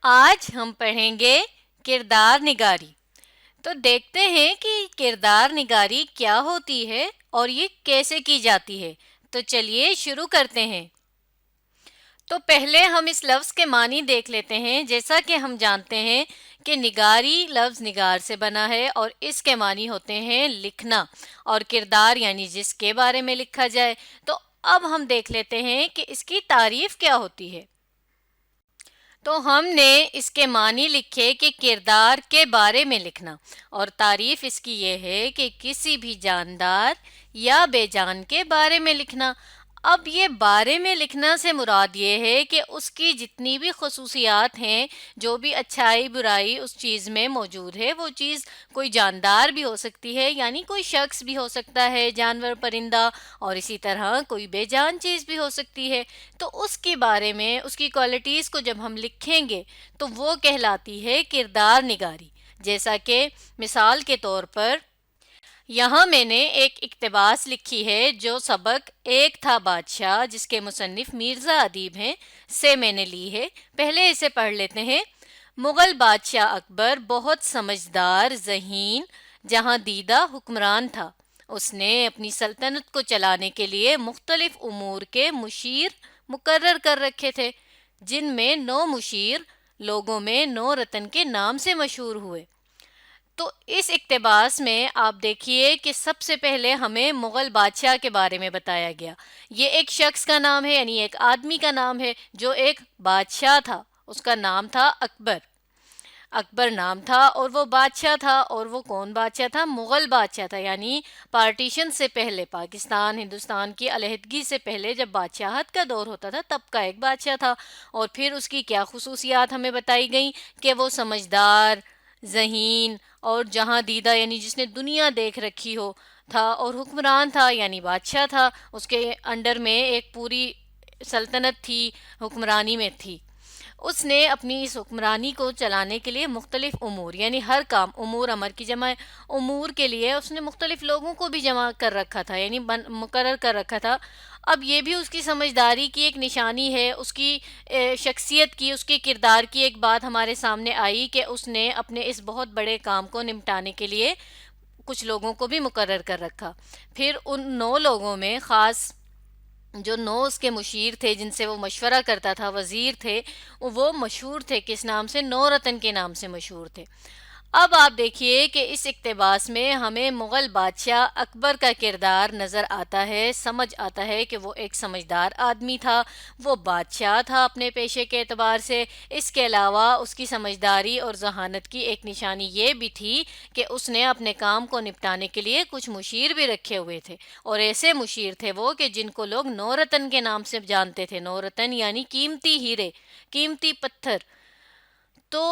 آج ہم پڑھیں گے کردار نگاری۔ تو دیکھتے ہیں کہ کردار نگاری کیا ہوتی ہے اور یہ کیسے کی جاتی ہے۔ تو چلیے شروع کرتے ہیں۔ تو پہلے ہم اس لفظ کے معنی دیکھ لیتے ہیں۔ جیسا کہ ہم جانتے ہیں کہ نگاری لفظ نگار سے بنا ہے اور اس کے معنی ہوتے ہیں لکھنا، اور کردار یعنی جس کے بارے میں لکھا جائے۔ تو اب ہم دیکھ لیتے ہیں کہ اس کی تعریف کیا ہوتی ہے۔ تو ہم نے اس کے معنی لکھے کہ کردار کے بارے میں لکھنا، اور تعریف اس کی یہ ہے کہ کسی بھی جاندار یا بے جان کے بارے میں لکھنا۔ اب یہ بارے میں لکھنا سے مراد یہ ہے کہ اس کی جتنی بھی خصوصیات ہیں، جو بھی اچھائی برائی اس چیز میں موجود ہے، وہ چیز کوئی جاندار بھی ہو سکتی ہے، یعنی کوئی شخص بھی ہو سکتا ہے، جانور پرندہ، اور اسی طرح کوئی بے جان چیز بھی ہو سکتی ہے۔ تو اس کے بارے میں اس کی کوالٹیز کو جب ہم لکھیں گے تو وہ کہلاتی ہے کردار نگاری۔ جیسا کہ مثال کے طور پر یہاں میں نے ایک اقتباس لکھی ہے جو سبق ایک تھا بادشاہ، جس کے مصنف مرزا ادیب ہیں، سے میں نے لی ہے۔ پہلے اسے پڑھ لیتے ہیں۔ مغل بادشاہ اکبر بہت سمجھدار، ذہین، جہاں دیدہ حکمران تھا۔ اس نے اپنی سلطنت کو چلانے کے لیے مختلف امور کے مشیر مقرر کر رکھے تھے، جن میں 9 مشیر لوگوں میں 9 رتن کے نام سے مشہور ہوئے۔ تو اس اقتباس میں آپ دیکھیے کہ سب سے پہلے ہمیں مغل بادشاہ کے بارے میں بتایا گیا۔ یہ ایک شخص کا نام ہے، یعنی ایک آدمی کا نام ہے جو ایک بادشاہ تھا۔ اس کا نام تھا اکبر۔ اکبر نام تھا اور وہ بادشاہ تھا، اور وہ کون بادشاہ تھا؟ مغل بادشاہ تھا، یعنی پارٹیشن سے پہلے، پاکستان ہندوستان کی علیحدگی سے پہلے جب بادشاہت کا دور ہوتا تھا تب کا ایک بادشاہ تھا۔ اور پھر اس کی کیا خصوصیات ہمیں بتائی گئیں کہ وہ سمجھدار، ذہین اور جہاں دیدہ یعنی جس نے دنیا دیکھ رکھی ہو تھا، اور حکمران تھا یعنی بادشاہ تھا، اس کے انڈر میں ایک پوری سلطنت تھی، حکمرانی میں تھی۔ اس نے اپنی اس حکمرانی کو چلانے کے لیے مختلف امور، یعنی ہر کام، امور امر کی جمع امور کے لیے اس نے مختلف لوگوں کو بھی جمع کر رکھا تھا، یعنی مقرر کر رکھا تھا۔ اب یہ بھی اس کی سمجھداری کی ایک نشانی ہے، اس کی شخصیت کی، اس کے کردار کی ایک بات ہمارے سامنے آئی کہ اس نے اپنے اس بہت بڑے کام کو نمٹانے کے لیے کچھ لوگوں کو بھی مقرر کر رکھا۔ پھر ان 9 لوگوں میں خاص جو 9 اس کے مشیر تھے، جن سے وہ مشورہ کرتا تھا، وزیر تھے، وہ مشہور تھے کس نام سے؟ 9 رتن کے نام سے مشہور تھے۔ اب آپ دیکھیے کہ اس اقتباس میں ہمیں مغل بادشاہ اکبر کا کردار نظر آتا ہے، سمجھ آتا ہے کہ وہ ایک سمجھدار آدمی تھا، وہ بادشاہ تھا اپنے پیشے کے اعتبار سے۔ اس کے علاوہ اس کی سمجھداری اور ذہانت کی ایک نشانی یہ بھی تھی کہ اس نے اپنے کام کو نپٹانے کے لیے کچھ مشیر بھی رکھے ہوئے تھے، اور ایسے مشیر تھے وہ کہ جن کو لوگ 9 رتن کے نام سے جانتے تھے۔ 9 رتن یعنی قیمتی ہیرے، قیمتی پتھر۔ تو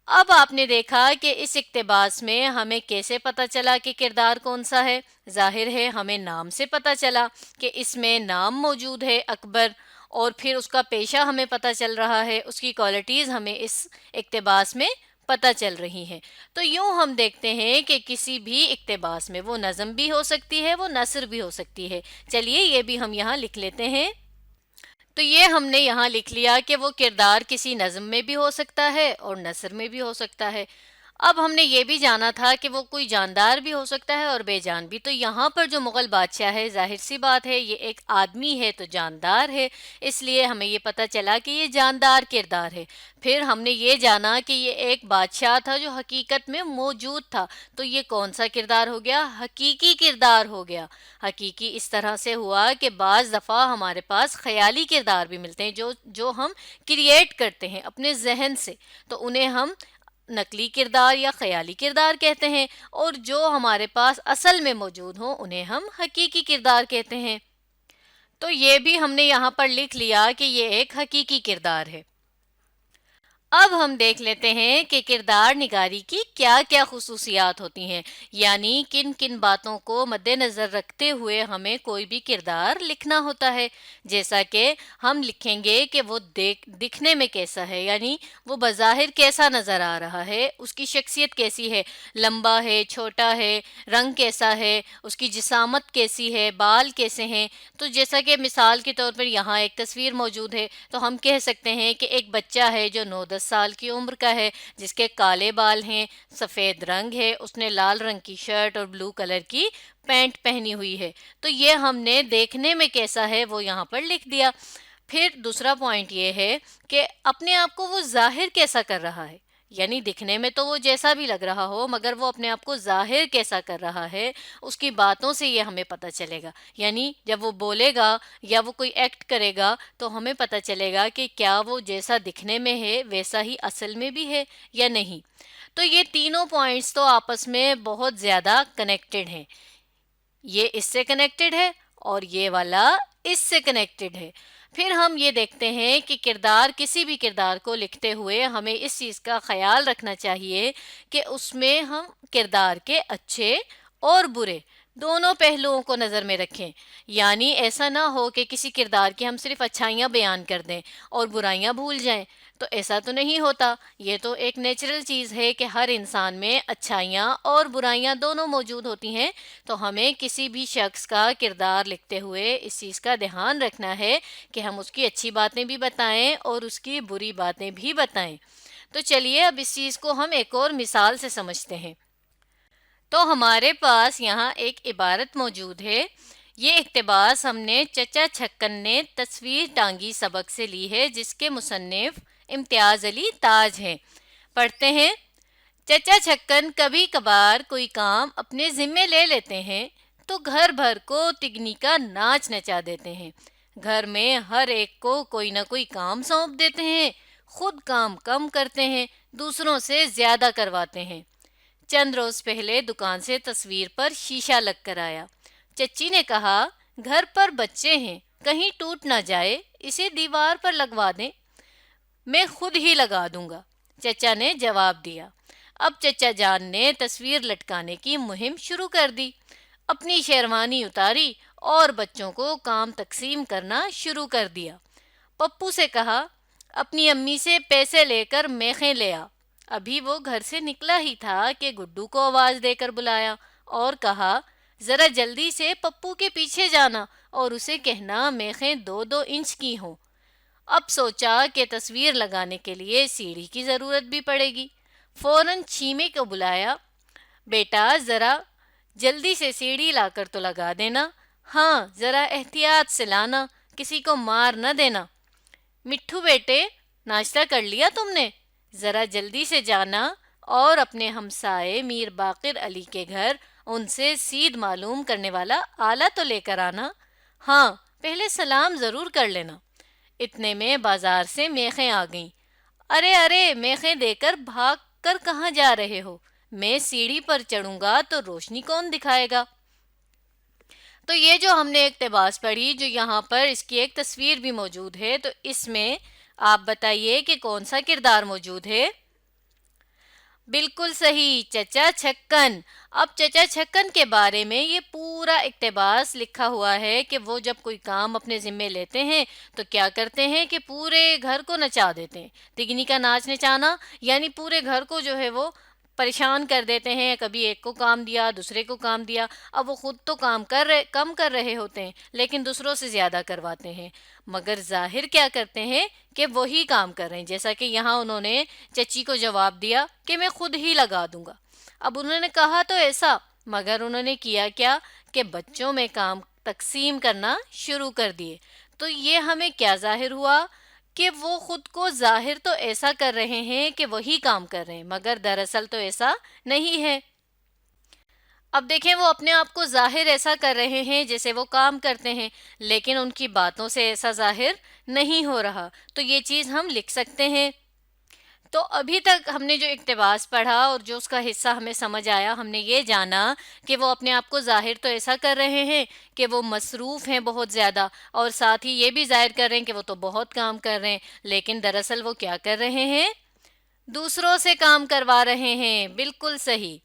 اب آپ نے دیکھا کہ اس اقتباس میں ہمیں کیسے پتہ چلا کہ کردار کون سا ہے؟ ظاہر ہے ہمیں نام سے پتہ چلا کہ اس میں نام موجود ہے اکبر، اور پھر اس کا پیشہ ہمیں پتہ چل رہا ہے، اس کی کوالٹیز ہمیں اس اقتباس میں پتہ چل رہی ہیں۔ تو یوں ہم دیکھتے ہیں کہ کسی بھی اقتباس میں وہ نظم بھی ہو سکتی ہے، وہ نثر بھی ہو سکتی ہے۔ چلیے یہ بھی ہم یہاں لکھ لیتے ہیں۔ تو یہ ہم نے یہاں لکھ لیا کہ وہ کردار کسی نظم میں بھی ہو سکتا ہے اور نثر میں بھی ہو سکتا ہے۔ اب ہم نے یہ بھی جانا تھا کہ وہ کوئی جاندار بھی ہو سکتا ہے اور بے جان بھی۔ تو یہاں پر جو مغل بادشاہ ہے، ظاہر سی بات ہے یہ ایک آدمی ہے تو جاندار ہے، اس لیے ہمیں یہ پتہ چلا کہ یہ جاندار کردار ہے۔ پھر ہم نے یہ جانا کہ یہ ایک بادشاہ تھا جو حقیقت میں موجود تھا، تو یہ کون سا کردار ہو گیا؟ حقیقی کردار ہو گیا۔ حقیقی اس طرح سے ہوا کہ بعض دفعہ ہمارے پاس خیالی کردار بھی ملتے ہیں جو ہم کریٹ کرتے ہیں اپنے ذہن سے، تو انہیں ہم نقلی کردار یا خیالی کردار کہتے ہیں، اور جو ہمارے پاس اصل میں موجود ہوں انہیں ہم حقیقی کردار کہتے ہیں۔ تو یہ بھی ہم نے یہاں پر لکھ لیا کہ یہ ایک حقیقی کردار ہے۔ اب ہم دیکھ لیتے ہیں کہ کردار نگاری کی کیا کیا خصوصیات ہوتی ہیں، یعنی کن کن باتوں کو مد نظر رکھتے ہوئے ہمیں کوئی بھی کردار لکھنا ہوتا ہے۔ جیسا کہ ہم لکھیں گے کہ وہ دکھنے میں کیسا ہے، یعنی وہ بظاہر کیسا نظر آ رہا ہے، اس کی شخصیت کیسی ہے، لمبا ہے، چھوٹا ہے، رنگ کیسا ہے، اس کی جسامت کیسی ہے، بال کیسے ہیں۔ تو جیسا کہ مثال کے طور پر یہاں ایک تصویر موجود ہے، تو ہم کہہ سکتے ہیں کہ ایک بچہ ہے جو 9-10 10 سال کی عمر کا ہے، جس کے کالے بال ہیں، سفید رنگ ہے، اس نے لال رنگ کی شرٹ اور بلو کلر کی پینٹ پہنی ہوئی ہے۔ تو یہ ہم نے دیکھنے میں کیسا ہے وہ یہاں پر لکھ دیا۔ پھر دوسرا پوائنٹ یہ ہے کہ اپنے آپ کو وہ ظاہر کیسا کر رہا ہے، یعنی دکھنے میں تو وہ جیسا بھی لگ رہا ہو مگر وہ اپنے آپ کو ظاہر کیسا کر رہا ہے، اس کی باتوں سے یہ ہمیں پتہ چلے گا۔ یعنی جب وہ بولے گا یا وہ کوئی ایکٹ کرے گا تو ہمیں پتہ چلے گا کہ کیا وہ جیسا دکھنے میں ہے ویسا ہی اصل میں بھی ہے یا نہیں۔ تو یہ تینوں پوائنٹس تو آپس میں بہت زیادہ کنیکٹڈ ہیں، یہ اس سے کنیکٹڈ ہے اور یہ والا اس سے کنیکٹڈ ہے۔ پھر ہم یہ دیکھتے ہیں کہ کسی بھی کردار کو لکھتے ہوئے ہمیں اس چیز کا خیال رکھنا چاہیے کہ اس میں ہم کردار کے اچھے اور برے دونوں پہلوؤں کو نظر میں رکھیں۔ یعنی ایسا نہ ہو کہ کسی کردار کی ہم صرف اچھائیاں بیان کر دیں اور برائیاں بھول جائیں، تو ایسا تو نہیں ہوتا۔ یہ تو ایک نیچرل چیز ہے کہ ہر انسان میں اچھائیاں اور برائیاں دونوں موجود ہوتی ہیں، تو ہمیں کسی بھی شخص کا کردار لکھتے ہوئے اس چیز کا دھیان رکھنا ہے کہ ہم اس کی اچھی باتیں بھی بتائیں اور اس کی بری باتیں بھی بتائیں۔ تو چلیے اب اس چیز کو ہم ایک اور مثال سے سمجھتے ہیں۔ تو ہمارے پاس یہاں ایک عبارت موجود ہے، یہ اقتباس ہم نے چچا چھکن نے تصویر ٹانگی سبق سے لی ہے، جس کے مصنف امتیاز علی تاج ہیں۔ پڑھتے ہیں۔ چچا چھکن کبھی کبھار کوئی کام اپنے ذمے لے لیتے ہیں تو گھر بھر کو تگنی کا ناچ نچا دیتے ہیں۔ گھر میں ہر ایک کو کوئی نہ کوئی کام سونپ دیتے ہیں، خود کام کم کرتے ہیں، دوسروں سے زیادہ کرواتے ہیں۔ چند روز پہلے دکان سے تصویر پر شیشہ لگ کر آیا۔ چچی نے کہا، گھر پر بچے ہیں، کہیں ٹوٹ نہ جائے، اسے دیوار پر لگوا دیں۔ میں خود ہی لگا دوں گا، چچا نے جواب دیا۔ اب چچا جان نے تصویر لٹکانے کی مہم شروع کر دی، اپنی شیروانی اتاری اور بچوں کو کام تقسیم کرنا شروع کر دیا۔ پپو سے کہا، اپنی امی سے پیسے لے کر میخیں لے آ۔ ابھی وہ گھر سے نکلا ہی تھا کہ گڈو کو آواز دے کر بلایا اور کہا، ذرا جلدی سے پپو کے پیچھے جانا اور اسے کہنا میخیں 2-2 انچ کی ہوں۔ اب سوچا کہ تصویر لگانے کے لیے سیڑھی کی ضرورت بھی پڑے گی، فوراً چھیمے کو بلایا، بیٹا ذرا جلدی سے سیڑھی لا کر تو لگا دینا، ہاں ذرا احتیاط سے لانا، کسی کو مار نہ دینا۔ مٹھو بیٹے، ناشتہ کر لیا تم نے؟ ذرا جلدی سے جانا اور اپنے ہمسائے میر باقر علی کے گھر ان سے سید معلوم کرنے والا آلہ تو لے کر آنا، ہاں پہلے سلام ضرور کر لینا۔ اتنے میں بازار سے میخیں آ گئیں۔ ارے ارے، میخیں دے کر بھاگ کر کہاں جا رہے ہو؟ میں سیڑھی پر چڑھوں گا تو روشنی کون دکھائے گا؟ تو یہ جو ہم نے اقتباس پڑھی، جو یہاں پر اس کی ایک تصویر بھی موجود ہے، تو اس میں آپ بتائیے کہ کون سا کردار موجود ہے؟ بالکل صحیح، چچا چھکن۔ اب چچا چھکن کے بارے میں یہ پورا اقتباس لکھا ہوا ہے کہ وہ جب کوئی کام اپنے ذمے لیتے ہیں تو کیا کرتے ہیں کہ پورے گھر کو نچا دیتے ہیں۔ تگنی کا ناچ نچانا یعنی پورے گھر کو جو ہے وہ پریشان کر دیتے ہیں، کبھی ایک کو کام دیا، دوسرے کو کام دیا۔ اب وہ خود تو کم کر رہے ہوتے ہیں لیکن دوسروں سے زیادہ کرواتے ہیں، مگر ظاہر کیا کرتے ہیں کہ وہی کام کر رہے ہیں۔ جیسا کہ یہاں انہوں نے چچی کو جواب دیا کہ میں خود ہی لگا دوں گا۔ اب انہوں نے کہا تو ایسا، مگر انہوں نے کیا کیا کہ بچوں میں کام تقسیم کرنا شروع کر دیے۔ تو یہ ہمیں کیا ظاہر ہوا کہ وہ خود کو ظاہر تو ایسا کر رہے ہیں کہ وہی کام کر رہے ہیں، مگر دراصل تو ایسا نہیں ہے۔ اب دیکھیں، وہ اپنے آپ کو ظاہر ایسا کر رہے ہیں جیسے وہ کام کرتے ہیں، لیکن ان کی باتوں سے ایسا ظاہر نہیں ہو رہا۔ تو یہ چیز ہم لکھ سکتے ہیں۔ تو ابھی تک ہم نے جو اقتباس پڑھا اور جو اس کا حصہ ہمیں سمجھ آیا، ہم نے یہ جانا کہ وہ اپنے آپ کو ظاہر تو ایسا کر رہے ہیں کہ وہ مصروف ہیں بہت زیادہ، اور ساتھ ہی یہ بھی ظاہر کر رہے ہیں کہ وہ تو بہت کام کر رہے ہیں، لیکن دراصل وہ کیا کر رہے ہیں؟ دوسروں سے کام کروا رہے ہیں۔ بالکل صحیح۔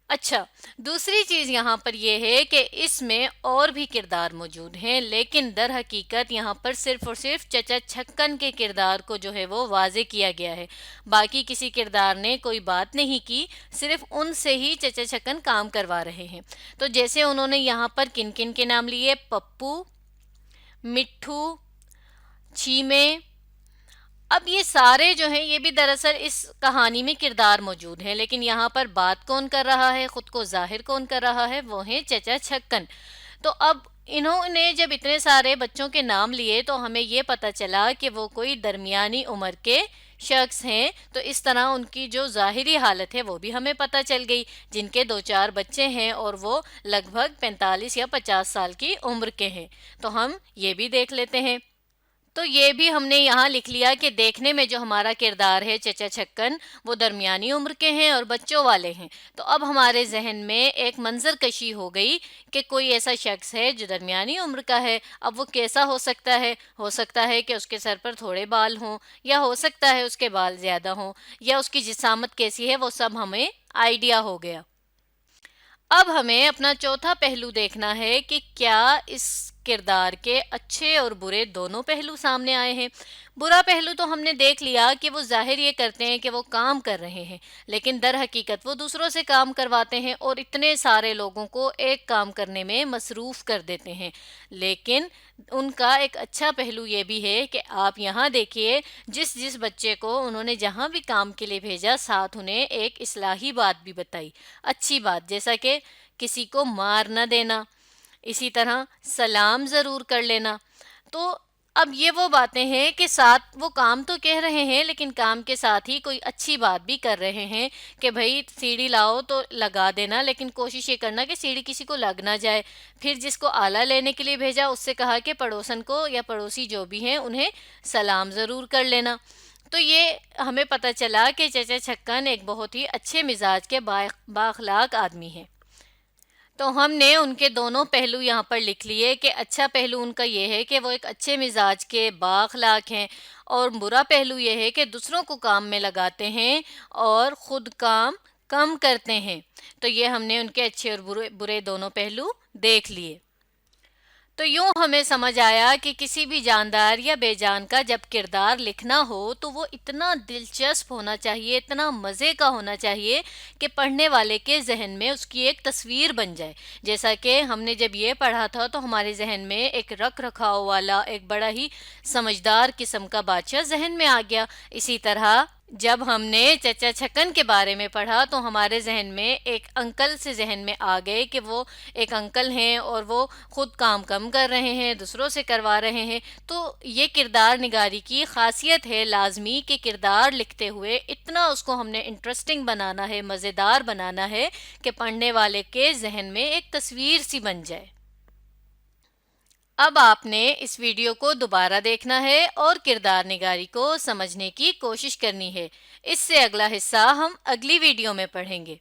اچھا، دوسری چیز یہاں پر یہ ہے کہ اس میں اور بھی کردار موجود ہیں، لیکن در حقیقت یہاں پر صرف اور صرف چچا چھکن کے کردار کو جو ہے وہ واضح کیا گیا ہے، باقی کسی کردار نے کوئی بات نہیں کی، صرف ان سے ہی چچا چھکن کام کروا رہے ہیں۔ تو جیسے انہوں نے یہاں پر کن کن کے نام لیے، پپو، مٹھو، چھیمے، اب یہ سارے جو ہیں یہ بھی دراصل اس کہانی میں کردار موجود ہیں، لیکن یہاں پر بات کون کر رہا ہے، خود کو ظاہر کون کر رہا ہے، وہ ہیں چچا چھکن۔ تو اب انہوں نے جب اتنے سارے بچوں کے نام لیے تو ہمیں یہ پتہ چلا کہ وہ کوئی درمیانی عمر کے شخص ہیں، تو اس طرح ان کی جو ظاہری حالت ہے وہ بھی ہمیں پتہ چل گئی، جن کے 2-4 بچے ہیں اور وہ لگ بھگ 45 یا 50 سال کی عمر کے ہیں۔ تو ہم یہ بھی دیکھ لیتے ہیں۔ تو یہ بھی ہم نے یہاں لکھ لیا کہ دیکھنے میں جو ہمارا کردار ہے چچا چھکن، وہ درمیانی عمر کے ہیں اور بچوں والے ہیں۔ تو اب ہمارے ذہن میں ایک منظر کشی ہو گئی کہ کوئی ایسا شخص ہے جو درمیانی عمر کا ہے۔ اب وہ کیسا ہو سکتا ہے کہ اس کے سر پر تھوڑے بال ہوں، یا ہو سکتا ہے اس کے بال زیادہ ہوں، یا اس کی جسامت کیسی ہے، وہ سب ہمیں آئیڈیا ہو گیا۔ اب ہمیں اپنا چوتھا پہلو دیکھنا ہے کہ کیا اس کردار کے اچھے اور برے دونوں پہلو سامنے آئے ہیں۔ برا پہلو تو ہم نے دیکھ لیا کہ وہ ظاہر یہ کرتے ہیں کہ وہ کام کر رہے ہیں، لیکن در حقیقت وہ دوسروں سے کام کرواتے ہیں اور اتنے سارے لوگوں کو ایک کام کرنے میں مصروف کر دیتے ہیں۔ لیکن ان کا ایک اچھا پہلو یہ بھی ہے کہ آپ یہاں دیکھیے، جس بچے کو انہوں نے جہاں بھی کام کے لیے بھیجا، ساتھ انہیں ایک اصلاحی بات بھی بتائی، اچھی بات، جیسا کہ کسی کو مار نہ دینا، اسی طرح سلام ضرور کر لینا۔ تو اب یہ وہ باتیں ہیں کہ ساتھ وہ کام تو کہہ رہے ہیں، لیکن کام کے ساتھ ہی کوئی اچھی بات بھی کر رہے ہیں کہ بھائی سیڑھی لاؤ تو لگا دینا، لیکن کوشش یہ کرنا کہ سیڑھی کسی کو لگ نہ جائے۔ پھر جس کو آلہ لینے کے لیے بھیجا، اس سے کہا کہ پڑوسن کو یا پڑوسی جو بھی ہیں انہیں سلام ضرور کر لینا۔ تو یہ ہمیں پتہ چلا کہ چچا چھکن ایک بہت ہی اچھے مزاج کے بااخلاق آدمی ہیں۔ تو ہم نے ان کے دونوں پہلو یہاں پر لکھ لیے کہ اچھا پہلو ان کا یہ ہے کہ وہ ایک اچھے مزاج کے بااخلاق ہیں، اور برا پہلو یہ ہے کہ دوسروں کو کام میں لگاتے ہیں اور خود کام کم کرتے ہیں۔ تو یہ ہم نے ان کے اچھے اور برے دونوں پہلو دیکھ لیے۔ تو یوں ہمیں سمجھ آیا کہ کسی بھی جاندار یا بے جان کا جب کردار لکھنا ہو تو وہ اتنا دلچسپ ہونا چاہیے، اتنا مزے کا ہونا چاہیے کہ پڑھنے والے کے ذہن میں اس کی ایک تصویر بن جائے۔ جیسا کہ ہم نے جب یہ پڑھا تھا تو ہمارے ذہن میں ایک رکھ رکھاؤ والا ایک بڑا ہی سمجھدار قسم کا بادشاہ ذہن میں آ گیا۔ اسی طرح جب ہم نے چچا چھکن کے بارے میں پڑھا تو ہمارے ذہن میں ایک انکل سے ذہن میں آ گئے کہ وہ ایک انکل ہیں اور وہ خود کام کم کر رہے ہیں، دوسروں سے کروا رہے ہیں۔ تو یہ کردار نگاری کی خاصیت ہے لازمی کہ کردار لکھتے ہوئے اتنا اس کو ہم نے انٹرسٹنگ بنانا ہے، مزیدار بنانا ہے کہ پڑھنے والے کے ذہن میں ایک تصویر سی بن جائے۔ اب آپ نے اس ویڈیو کو دوبارہ دیکھنا ہے اور کردار نگاری کو سمجھنے کی کوشش کرنی ہے۔ اس سے اگلا حصہ ہم اگلی ویڈیو میں پڑھیں گے۔